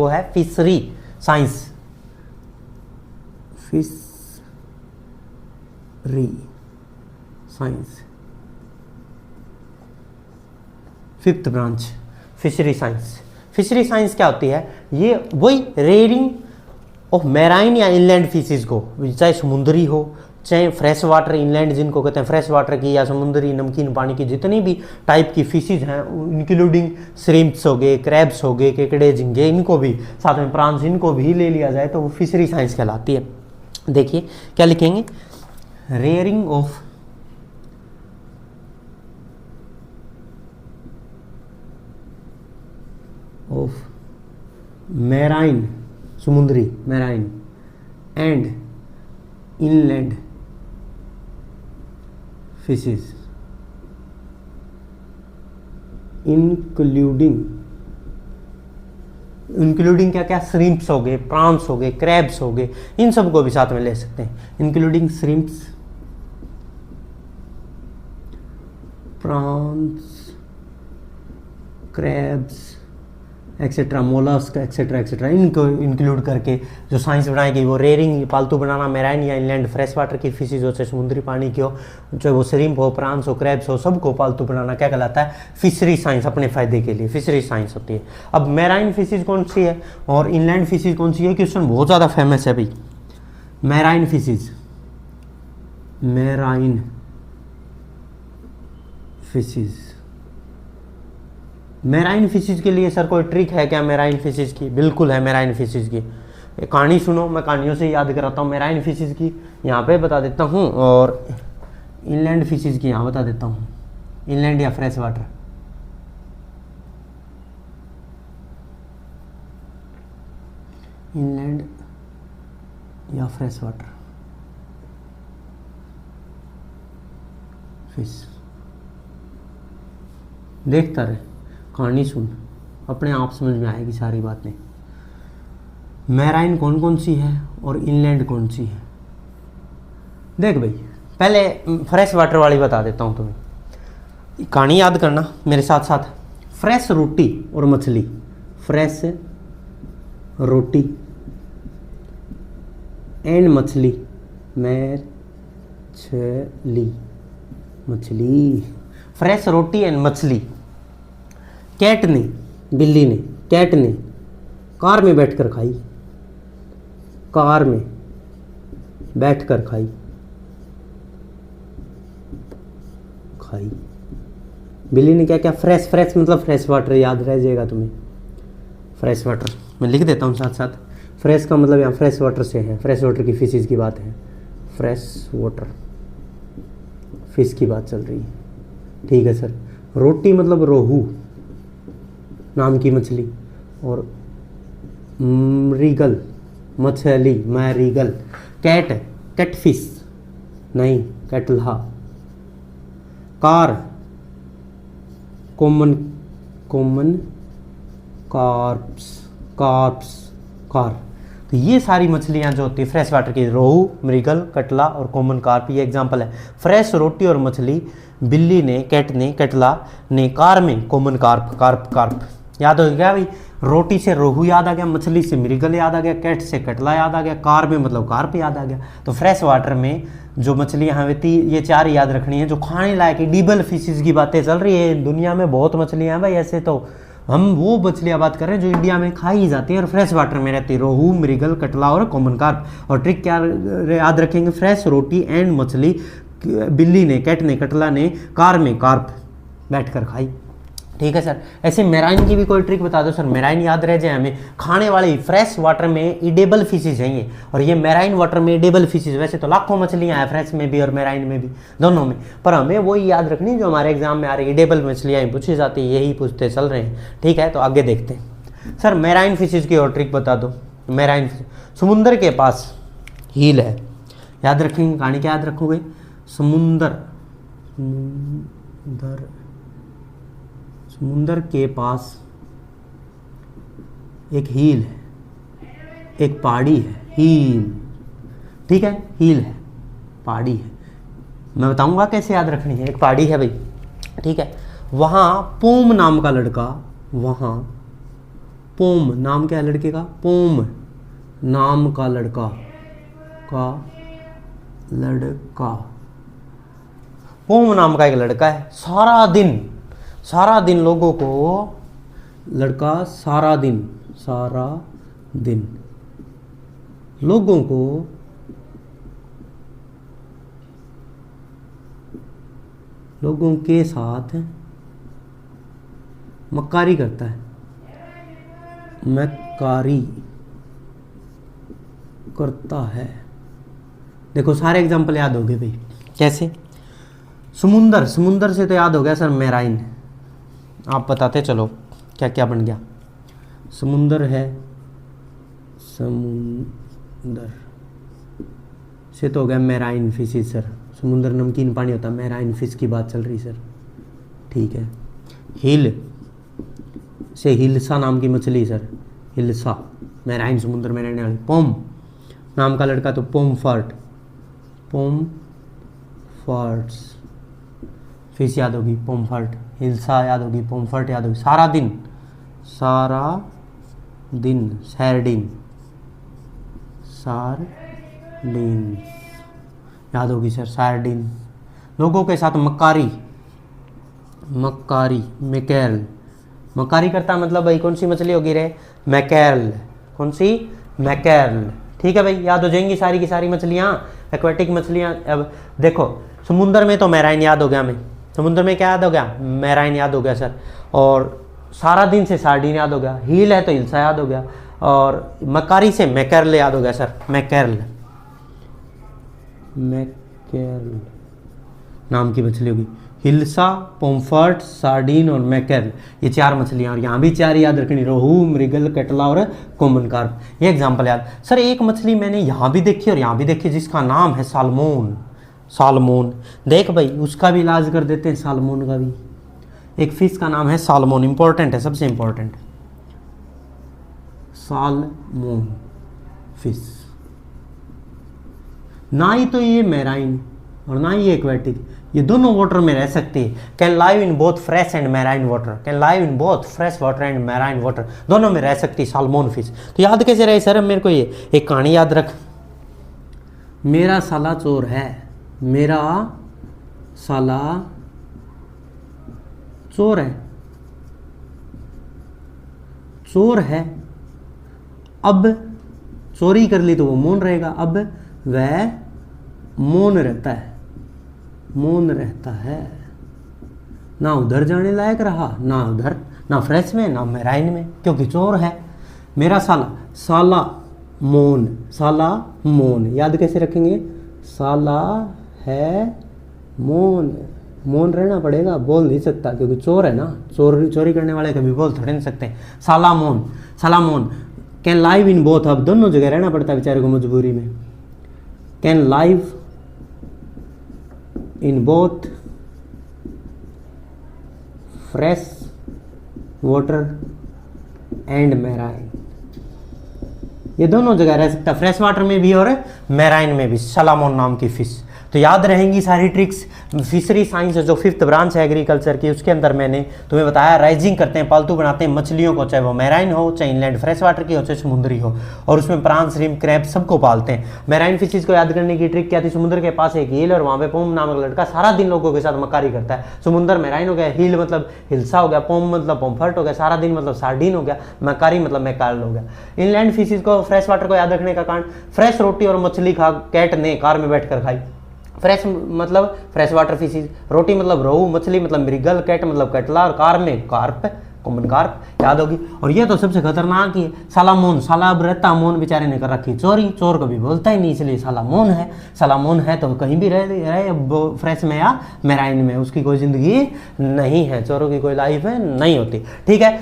वो है fishery science, fishery science, fifth branch fishery science. Fishery science क्या होती है? ये वही रेयरिंग ऑफ मैराइन या इनलैंड फिशेज को, चाहे समुद्री हो चाहे फ्रेश वाटर इनलैंड जिनको कहते हैं फ्रेश वाटर की, या समुद्री नमकीन पानी की जितनी भी टाइप की फिशेज हैं इंक्लूडिंग श्रिम्प्स हो गए, क्रैब्स हो गए, केकड़े, झींगे, इनको भी साथ में प्रांस, इनको भी ले लिया जाए तो वो फिशरी साइंस कहलाती है। देखिए क्या लिखेंगे, रेयरिंग ऑफ मैराइन समुद्री marine and inland fishes including क्या क्या, श्रिम्प्स हो गए, प्रॉन्स हो गए, क्रैब्स हो गए, इन सब को भी साथ में ले सकते हैं। Including shrimps, prawns, crabs etcetera, mollusc etcetera etcetera, इनको इंक्लूड करके जो साइंस बनाएगी वो रेयरिंग पालतू बनाना मैराइन या इनलैंड फ्रेश वाटर की फिशेज हो, चाहे समुद्री पानी की हो, चाहे वो श्रिम्प हो, प्रांस हो, क्रैब्स हो, सबको पालतू बनाना क्या कहलाता है? Fishery science. अपने फायदे के लिए फिशरी साइंस होती है। अब मैराइन फिशेज कौन सी है और इनलैंड फिशेज कौन सी है? क्वेश्चन बहुत ज़्यादा फेमस है भाई। Marine fishes, marine fishes, marine fishes के लिए सर कोई ट्रिक है क्या मैराइन फिशेज की? बिल्कुल है मैराइन फिशेज की। कहानी सुनो, मैं कहानियों से याद कराता हूँ। मैराइन फिशेज की यहाँ पे बता देता हूँ और इनलैंड फिशेज की यहाँ बता देता हूँ। इनलैंड या फ्रेश वाटर, इनलैंड या फ्रेश वाटर फिश। देखता रहे, कहानी सुन, अपने आप समझ में आएगी सारी बातें। मैराइन कौन कौन सी है और इनलैंड कौन सी है? देख भाई, पहले फ्रेश वाटर वाली बता देता हूँ तुम्हें, कहानी याद करना मेरे साथ साथ। फ्रेश रोटी और मछली, फ्रेश रोटी एंड मछली, मछली, फ्रेश रोटी एंड मछली। कैट ने, बिल्ली ने, कैट ने कार में बैठकर खाई, कार में बैठकर खाई, बिल्ली ने क्या क्या? फ्रेश, फ्रेश मतलब फ्रेश वाटर, याद रह जाएगा तुम्हें। फ्रेश वाटर मैं लिख देता हूँ साथ साथ। फ्रेश का मतलब यहाँ फ्रेश वाटर से है, फ्रेश वाटर की फिशेज की बात है, फ्रेश वाटर फिश की बात चल रही है। ठीक है सर। रोटी मतलब रोहू नाम की मछली, और मृगल मछली, मैरीगल। कैट, कैटफिश नहीं, कैटल्हा। कार, कॉमन कार्प्स, कार। तो ये सारी मछलियां जो होती है फ्रेश वाटर की, रोहू, मृगल, कटला और कॉमन कार्प, ये एग्जांपल है। फ्रेश रोटी और मछली, बिल्ली ने, कैट ने, कटला ने, कार में कॉमन कार्प। याद हो गया भाई? रोटी से रोहू याद आ गया, मछली से मृगल याद आ गया, कैट से कटला याद आ गया, कार में मतलब कार्प याद आ गया। तो फ्रेश वाटर में जो मछलियाँ हैं ये चार याद रखनी है जो खाने लायक एडिबल फिशेज की बातें चल रही है। दुनिया में बहुत मछलियाँ हैं भाई, ऐसे तो हम वो मछलियाँ बात कर रहे हैं जो इंडिया में खाई जाती है और फ्रेश वाटर में रहती है, रोहू, मृगल, कटला और कॉमन कार्प। और ट्रिक क्या याद रखेंगे? फ्रेश रोटी एंड मछली, बिल्ली ने, कैट ने, कटला ने कार में कार्प बैठकर खाई। ठीक है सर। ऐसे मैराइन की भी कोई ट्रिक बता दो सर, मैराइन याद रह जाए हमें। खाने वाली फ्रेश वाटर में इडेबल फिशेज हैं ये, और ये मैराइन वाटर में इडेबल फिशेज। वैसे तो लाखों मछलियां हैं फ्रेश में भी और मैराइन में भी, दोनों में, पर हमें वही याद रखनी जो हमारे एग्जाम में आ रही इडेबल मछलियाँ ही पूछी जाती है, यही पूछते चल रहे हैं। ठीक है, तो आगे देखते हैं सर। मैराइन फिशेज की और ट्रिक बता दो। मैराइन समुद्र के पास हील है, याद रखेंगे। कहानी क्या याद रखोगे? समुंदर के पास एक हील है, एक पहाड़ी है, हील। ठीक है, हील है, पहाड़ी है। मैं बताऊंगा कैसे याद रखनी है। एक पहाड़ी है भाई, ठीक है, वहाँ पोम नाम का लड़का, वहाँ पोम, नाम क्या है लड़के का? पोम, नाम का लड़का, पोम नाम का एक लड़का है। सारा दिन लोगों को, लड़का सारा दिन लोगों को लोगों के साथ मक्कारी करता है, मक्कारी करता है। देखो सारे एग्जाम्पल याद हो गए भाई। कैसे? समुंदर से तो याद हो गया सर मैराइन। आप बताते चलो क्या क्या बन गया। समुंदर है, समुंदर से तो हो गया मैराइन फिशेज सर। समुंदर नमकीन पानी होता है, मैराइन फिश की बात चल रही सर। ठीक है। हिल से हिल्सा नाम की मछली सर, हिल्सा, मैराइन समुद्र में रहने वाली। पोम नाम का लड़का तो पोमफ्रेट, फिश याद होगी पोमफ्रेट, हिल्सा याद होगी, पोमफ्रेट याद होगी। सारा दिन सारडीन याद होगी सर, सारडीन। लोगों के साथ मक्कारी, मक्कारी करता मतलब भाई कौन सी मछली होगी रे? मैकेरल। कौन सी? मैकेरल। ठीक है भाई, याद हो जाएंगी सारी की सारी मछलियाँ, एक्वेटिक मछलियाँ। अब देखो समुद्र में तो मैराइन याद हो गया, हमें समुद्र में क्या याद हो गया? मैराइन याद हो गया सर। और सारा दिन से सार्डिन याद हो गया, हील है तो हिल्सा याद हो गया, और मक्कारी से मैकेरल याद हो गया सर, मैकेरल नाम की मछली होगी। हिल्सा, पोमफ्रेट, सार्डिन और मैकेरल, ये 4 मछलियां, और यहाँ भी 4 याद रखनी, रोहू, मृगल, कटला और कॉमन कार्प। ये एग्जांपल याद। सर एक मछली मैंने यहाँ भी देखी और यहाँ भी देखी जिसका नाम है सालमोन। देख भाई उसका भी इलाज कर देते हैं, सालमोन का भी। एक फिश का नाम है सालमोन, इंपॉर्टेंट है, सबसे इंपॉर्टेंट सालमोन फिश। ना ही तो ये मैराइन और ना ही ये एक्वेटिक, ये दोनों वाटर में रह सकती है। Can live in both fresh and marine water, दोनों में रह सकती है सालमोन फिश। तो याद कैसे रहे सर मेरे को? ये एक कहानी याद रख। मेरा साला चोर है, मेरा साला चोर है। अब चोरी कर ली तो वो मौन रहेगा, अब वह मौन रहता है। ना उधर जाने लायक रहा, ना उधर, ना फ्रेश में ना मैराइन में, क्योंकि चोर है। मेरा साला मौन याद कैसे रखेंगे? साला है मौन रहना पड़ेगा, बोल नहीं सकता क्योंकि चोर है ना। चोरी करने वाले कभी बोल थोड़े नहीं सकते। साला मौन कैन लाइव इन बोथ, अब दोनों जगह रहना पड़ता है बेचारे को मजबूरी में। Can live in both fresh water and marine, ये दोनों जगह रह सकता है, फ्रेश वाटर में भी और मैराइन में भी, सलामोन नाम की फिश। तो याद रहेंगी सारी ट्रिक्स। फिशरी साइंस जो 5th ब्रांच है एग्रीकल्चर की, उसके अंदर मैंने तुम्हें बताया राइजिंग करते हैं, पालतू बनाते हैं मछलियों को, चाहे वो मैराइन हो, चाहे इनलैंड फ्रेश वाटर की हो, चाहे समुद्री हो, और उसमें प्रांस, श्रिम्प, क्रैब सबको पालते हैं। मैराइन फिशेज को याद करने की ट्रिक क्या थी? समुद्र के पास एक हील और वहाँ पे पोम नामक लड़का सारा दिन लोगों के साथ मक्कारी करता है। समुद्र मैराइन हो गया, हील मतलब हिल्सा हो गया, पोम मतलब पोमफ्रेट हो गया, सारा दिन मतलब सार्डिन हो गया, मक्कारी मतलब मैकेरल हो गया। इनलैंड फिशेज को, फ्रेश वाटर को याद रखने का कारण, फ्रेश रोटी और मछली खा कैट ने कार में बैठकर खाई। फ्रेश मतलब फ्रेश वाटर फिशेज, रोटी मतलब रोहू, मछली मतलब मृगल, कैट मतलब कटला, और कार में कार्प, कॉमन कार्प याद होगी। और ये तो सबसे खतरनाक ही है सालामोन। साला अब रहता मौन, बेचारे ने कर रखी चोरी, चोर कभी बोलता ही नहीं, इसलिए सालामोन है तो कहीं भी रहे फ्रेश में या मैराइन में, उसकी कोई जिंदगी नहीं है, चोरों की कोई लाइफ है नहीं होती। ठीक है।